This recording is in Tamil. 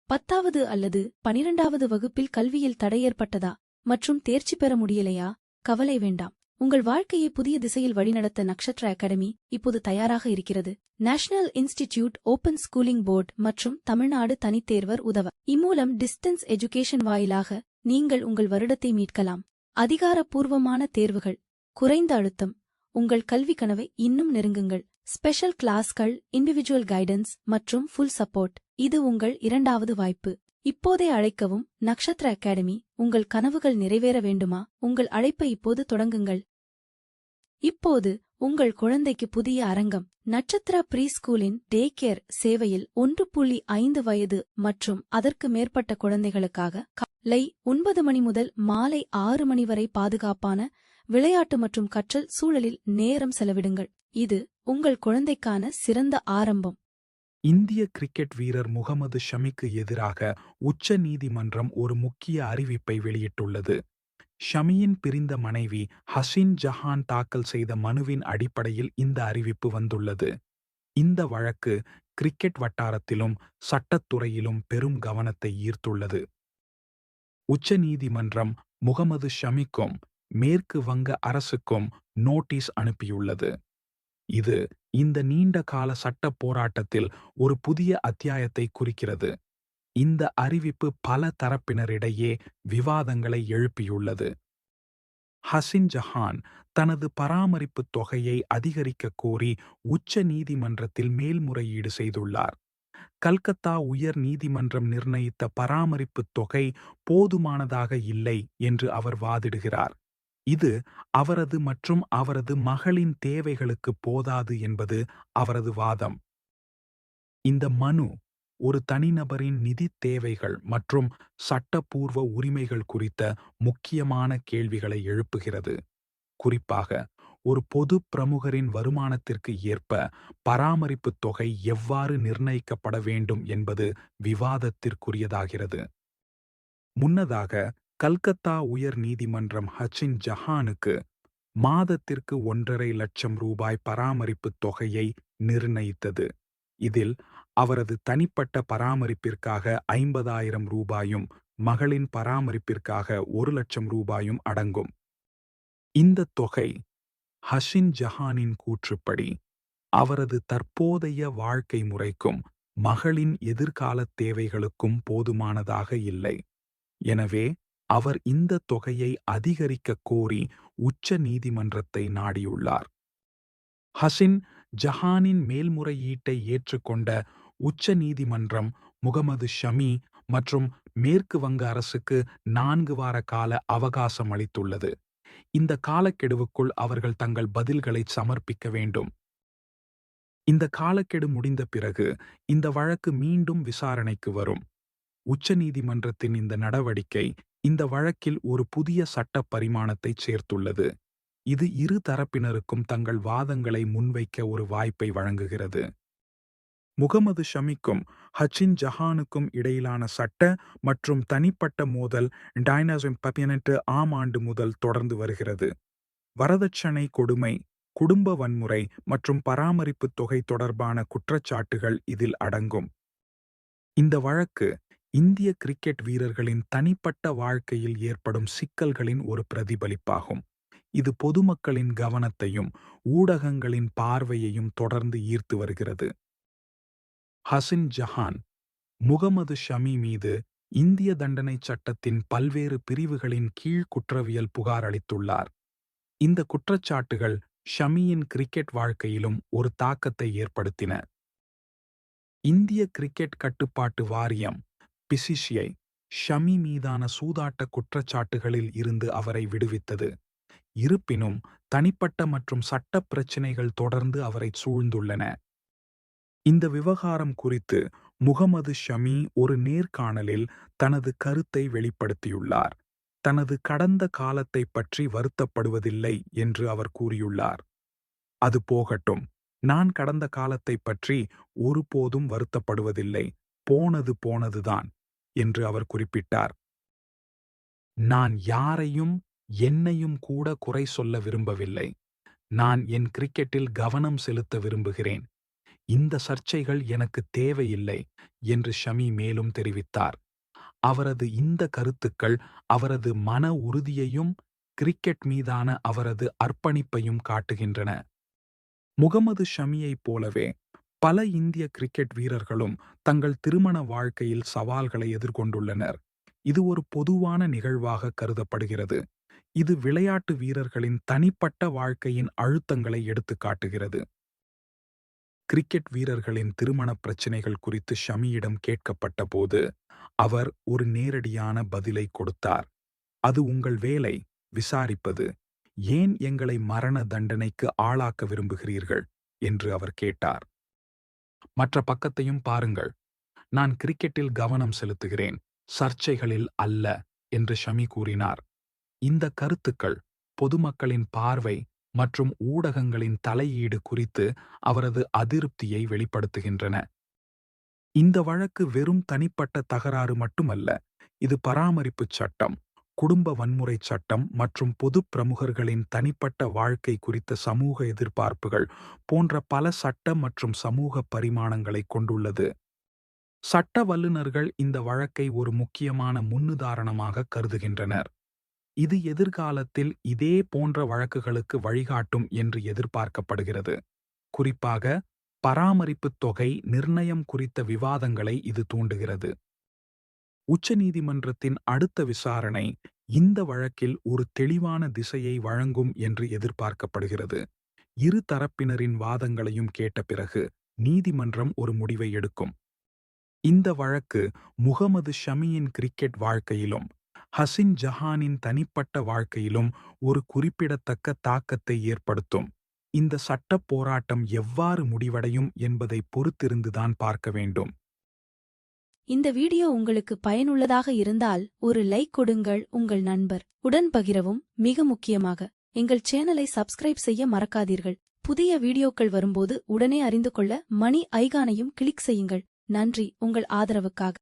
10வது அல்லது 12வது வகுப்பில் கல்வியில் தடை ஏற்பட்டதா மற்றும் தேர்ச்சி பெற முடியலையா? கவலை வேண்டாம். உங்கள் வாழ்க்கையை புதிய திசையில் வழிநடத்த நக்ஷத்ரா அகாடமி இப்போது தயாராக இருக்கிறது. National institute open schooling board மற்றும் தமிழ்நாடு தனித்தேர்வர் உதவ இம்மூலம் டிஸ்டன்ஸ் எஜுகேஷன் வாயிலாக நீங்கள் உங்கள் வருடத்தை மீட்கலாம். அதிகாரப்பூர்வமான தேர்வுகள், குறைந்த அழுத்தம், உங்கள் கல்வி கனவை இன்னும் நெருங்குங்கள். ஸ்பெஷல் கிளாஸ்கள், இண்டிவிஜுவல் கைடன்ஸ் மற்றும் ஃபுல் சப்போர்ட். இது உங்கள் இரண்டாவது வாய்ப்பு. இப்போதே அழைக்கவும். நக்ஷத்ரா அகாடமி. உங்கள் கனவுகள் நிறைவேற வேண்டுமா? உங்கள் அழைப்பை இப்போது தொடங்குங்கள். இப்போது உங்கள் குழந்தைக்கு புதிய அரங்கம். நட்சத்திரா ப்ரீ ஸ்கூலின் டே கேர் சேவையில் 1.5 வயது மற்றும் அதற்கு மேற்பட்ட குழந்தைகளுக்காக காலை 9 மணி முதல் மாலை 6 மணி வரை பாதுகாப்பான விளையாட்டு மற்றும் கற்றல் சூழலில் நேரம் செலவிடுங்கள். இது உங்கள் குழந்தைக்கான சிறந்த ஆரம்பம். இந்திய கிரிக்கெட் வீரர் முகமது ஷமிக்கு எதிராக உச்ச நீதிமன்றம் ஒரு முக்கிய அறிவிப்பை வெளியிட்டுள்ளது. ஷமியின் பிரிந்த மனைவி ஹசின் ஜஹான் தாக்கல் செய்த மனுவின் அடிப்படையில் இந்த அறிவிப்பு வந்துள்ளது. இந்த வழக்கு கிரிக்கெட் வட்டாரத்திலும் சட்டத்துறையிலும் பெரும் கவனத்தை ஈர்த்துள்ளது. உச்ச நீதிமன்றம் முகமது ஷமிக்கும் மேற்கு வங்க அரசுக்கும் நோட்டீஸ் அனுப்பியுள்ளது. இது இந்த நீண்ட கால சட்ட போராட்டத்தில் ஒரு புதிய அத்தியாயத்தை குறிக்கிறது. இந்த அறிவிப்பு பல தரப்பினரிடையே விவாதங்களை எழுப்பியுள்ளது. ஹசின் ஜஹான் தனது பராமரிப்பு தொகையை அதிகரிக்க கோரி உச்ச நீதிமன்றத்தில் மேல்முறையீடு செய்துள்ளார். கல்கத்தா உயர் நீதிமன்றம் நிர்ணயித்த பராமரிப்பு தொகை போதுமானதாக இல்லை என்று அவர் வாதிடுகிறார். இது அவரது மற்றும் அவரது மகளின் தேவைகளுக்கு போதாது என்பது அவரது வாதம். இந்த மனு ஒரு தனிநபரின் நிதித் தேவைகள் மற்றும் சட்டப்பூர்வ உரிமைகள் குறித்த முக்கியமான கேள்விகளை எழுப்புகிறது. குறிப்பாக, ஒரு பொது பிரமுகரின் வருமானத்திற்கு ஏற்ப பராமரிப்பு தொகை எவ்வாறு நிர்ணயிக்கப்பட வேண்டும் என்பது விவாதத்திற்குரியதாகிறது. முன்னதாக கல்கத்தா உயர் நீதிமன்றம் ஹசின் ஜஹானுக்கு மாதத்திற்கு 1.5 லட்சம் ரூபாய் பராமரிப்பு தொகையை நிர்ணயித்தது. இதில் அவரது தனிப்பட்ட பராமரிப்பிற்காக 50,000 ரூபாயும் மகளின் பராமரிப்பிற்காக 1 லட்சம் ரூபாயும் அடங்கும். இந்த தொகை ஹசின் ஜஹானின் கூற்றுப்படி அவரது தற்போதைய வாழ்க்கை முறைக்கும் மகளின் எதிர்கால தேவைகளுக்கும் போதுமானதாக இல்லை. எனவே அவர் இந்த தொகையை அதிகரிக்க கோரி உச்ச நீதிமன்றத்தை நாடியுள்ளார். ஹசின் ஜஹானின் மேல்முறையீட்டை ஏற்றுக்கொண்ட உச்ச நீதிமன்றம் முகமது ஷமி மற்றும் மேற்கு வங்க அரசுக்கு 4 வார கால அவகாசம் அளித்துள்ளது. இந்த காலக்கெடுவுக்குள் அவர்கள் தங்கள் பதில்களை சமர்ப்பிக்க வேண்டும். இந்த காலக்கெடு முடிந்த பிறகு இந்த வழக்கு மீண்டும் விசாரணைக்கு வரும். உச்ச நீதிமன்றத்தின் இந்த நடவடிக்கை இந்த வழக்கில் ஒரு புதிய சட்ட பரிமாணத்தை சேர்த்துள்ளது. இது இரு தரப்பினருக்கும் தங்கள் வாதங்களை முன்வைக்க ஒரு வாய்ப்பை வழங்குகிறது. முகமது ஷமிக்கும் ஹசின் ஜஹானுக்கும் இடையிலான சட்ட மற்றும் தனிப்பட்ட மோதல் 2018 ஆம் ஆண்டு முதல் தொடர்ந்து வருகிறது. வரதட்சணை கொடுமை, குடும்ப வன்முறை மற்றும் பராமரிப்பு தொகை தொடர்பான குற்றச்சாட்டுகள் இதில் அடங்கும். இந்த வழக்கு இந்திய கிரிக்கெட் வீரர்களின் தனிப்பட்ட வாழ்க்கையில் ஏற்படும் சிக்கல்களின் ஒரு பிரதிபலிப்பாகும். இது பொதுமக்களின் கவனத்தையும் ஊடகங்களின் பார்வையையும் தொடர்ந்து ஈர்த்து வருகிறது. ஹசின் ஜஹான் முகமது ஷமி மீது இந்திய தண்டனை சட்டத்தின் பல்வேறு பிரிவுகளின் கீழ் குற்றவியல் புகார் அளித்துள்ளார். இந்த குற்றச்சாட்டுகள் ஷமியின் கிரிக்கெட் வாழ்க்கையிலும் ஒரு தாக்கத்தை ஏற்படுத்தின. இந்திய கிரிக்கெட் கட்டுப்பாட்டு வாரியம் பிசிசிஐ ஷமி மீதான சூதாட்ட குற்றச்சாட்டுகளில் இருந்து அவரை விடுவித்தது. இருப்பினும் தனிப்பட்ட மற்றும் சட்ட பிரச்சினைகள் தொடர்ந்து அவரை சூழ்ந்துள்ளன. இந்த விவகாரம் குறித்து முகமது ஷமி ஒரு நேர்காணலில் தனது கருத்தை வெளிப்படுத்தியுள்ளார். தனது கடந்த காலத்தை பற்றி வருத்தப்படுவதில்லை என்று அவர் கூறியுள்ளார். அது போகட்டும், நான் கடந்த காலத்தை பற்றி ஒருபோதும் வருத்தப்படுவதில்லை, போனது போனதுதான் என்று அவர் குறிப்பிட்டார். நான் யாரையும் என்னையும் கூட குறை சொல்ல விரும்பவில்லை. நான் என் கிரிக்கெட்டில் கவனம் செலுத்த விரும்புகிறேன். இந்த சர்ச்சைகள் எனக்கு தேவையில்லை என்று ஷமி மேலும் தெரிவித்தார். அவரது இந்த கருத்துக்கள் அவரது மன உறுதியையும் கிரிக்கெட் மீதான அவரது அர்ப்பணிப்பையும் காட்டுகின்றன. முகமது ஷமியைப் போலவே பல இந்திய கிரிக்கெட் வீரர்களும் தங்கள் திருமண வாழ்க்கையில் சவால்களை எதிர்கொண்டுள்ளனர். இது ஒரு பொதுவான நிகழ்வாக கருதப்படுகிறது. இது விளையாட்டு வீரர்களின் தனிப்பட்ட வாழ்க்கையின் அழுத்தங்களை எடுத்துக் காட்டுகிறது. கிரிக்கெட் வீரர்களின் திருமண பிரச்சினைகள் குறித்து ஷமியிடம் கேட்கப்பட்ட போது அவர் ஒரு நேரடியான பதிலை கொடுத்தார். அது உங்கள் வேலை, விசாரிப்பது. ஏன் எங்களை மரண தண்டனைக்கு ஆளாக்க விரும்புகிறீர்கள் என்று அவர் கேட்டார். மற்ற பக்கத்தையும் பாருங்கள். நான் கிரிக்கெட்டில் கவனம் செலுத்துகிறேன், சர்ச்சைகளில் அல்ல என்று ஷமி கூறினார். இந்த கருத்துக்கள் பொதுமக்களின் பார்வை மற்றும் ஊடகங்களின் தலையீடு குறித்து அவரது அதிருப்தியை வெளிப்படுத்துகின்றன. இந்த வழக்கு வெறும் தனிப்பட்ட தகராறு மட்டுமல்ல, இது பராமரிப்புச் சட்டம், குடும்ப வன்முறைச் சட்டம் மற்றும் பொது பிரமுகர்களின் தனிப்பட்ட வாழ்க்கை குறித்த சமூக எதிர்பார்ப்புகள் போன்ற பல சட்ட மற்றும் சமூக பரிமாணங்களை கொண்டுள்ளது. சட்ட வல்லுநர்கள் இந்த வழக்கை ஒரு முக்கியமான முன்னுதாரணமாக கருதுகின்றனர். இது எதிர்காலத்தில் இதே போன்ற வழக்குகளுக்கு வழிகாட்டும் என்று எதிர்பார்க்கப்படுகிறது. குறிப்பாக பராமரிப்புத் தொகை நிர்ணயம் குறித்த விவாதங்களை இது தூண்டுகிறது. உச்சநீதிமன்றத்தின் அடுத்த விசாரணை இந்த வழக்கில் ஒரு தெளிவான திசையை வழங்கும் என்று எதிர்பார்க்கப்படுகிறது. இரு தரப்பினரின் வாதங்களையும் கேட்ட பிறகு நீதிமன்றம் ஒரு முடிவை எடுக்கும். இந்த வழக்கு முகமது ஷமியின் கிரிக்கெட் வாழ்க்கையிலும் ஹசின் ஜஹானின் தனிப்பட்ட வாழ்க்கையிலும் ஒரு குறிப்பிடத்தக்க தாக்கத்தை ஏற்படுத்தும். இந்த சட்டப் போராட்டம் எவ்வாறு முடிவடையும் என்பதை பொறுத்திருந்துதான் பார்க்க வேண்டும். இந்த வீடியோ உங்களுக்கு பயனுள்ளதாக இருந்தால் ஒரு லைக் கொடுங்கள், உங்கள் நண்பர் உடன் பகிரவும். மிக முக்கியமாக எங்கள் சேனலை சப்ஸ்கிரைப் செய்ய மறக்காதீர்கள். புதிய வீடியோக்கள் வரும்போது உடனே அறிந்து கொள்ள மணி ஐகானையும் கிளிக் செய்யுங்கள். நன்றி உங்கள் ஆதரவுக்காக.